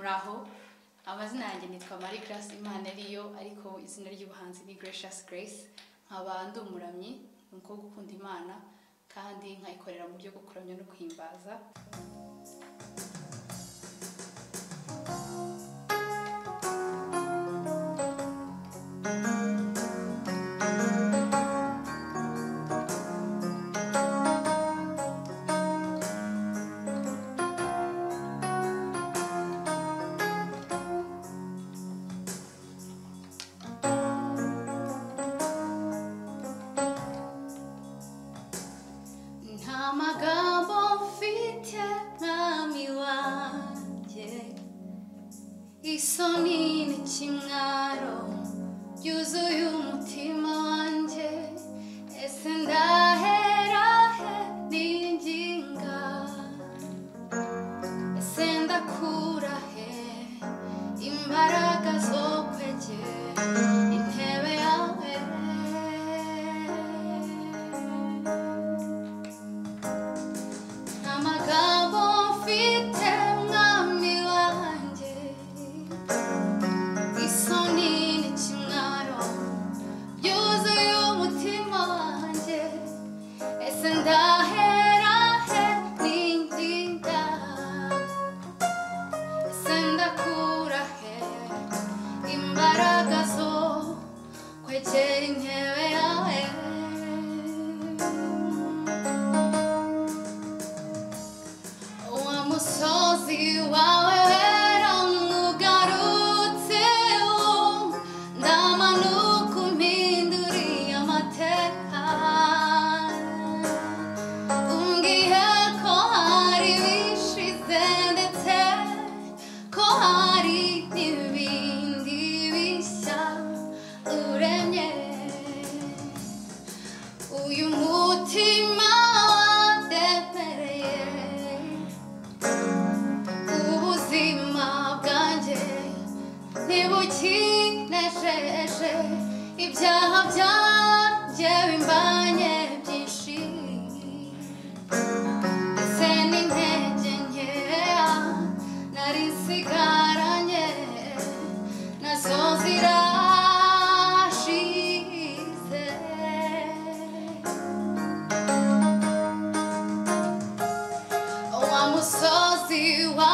muraho amazina yanjye nitwa Marie Grace Imana ariyo ariko izina ry'ubuhanzi ni Gracious Grace nkaba ndi umuramyi umukobwa ukunda Imana kandi nkayikorera mu buryo bwo kuramya no guhimbaza. Amagambo mfite mwami wanjye, isoni n'ikimwaro byuzuye umutima wanjye, ese ndahera he ninginga, ese ndakura he imbaraga zo kwegera intebe yawe. Amagambo mfite mwami wanjye, isoni n'ikimwaro byuzuye umutima wanjye, ese ndahera he ninginga, ese ndakura he imbaraga zo kwegera intebe yawe. Umusozi wawe wera nkugarutseho, ndamanuka umpinduriye amateka, umbwiye ko hari ibishize ndetse ko hari n'ibindi bishya uremye. Uyu mutima wandemereye ubuzima bwanjye ntibukinejeje, ibyaha byanjye bimbanye byinshi, ese n'intege nkeya nari nsigaranye nazo zirashize. Wa musozi wa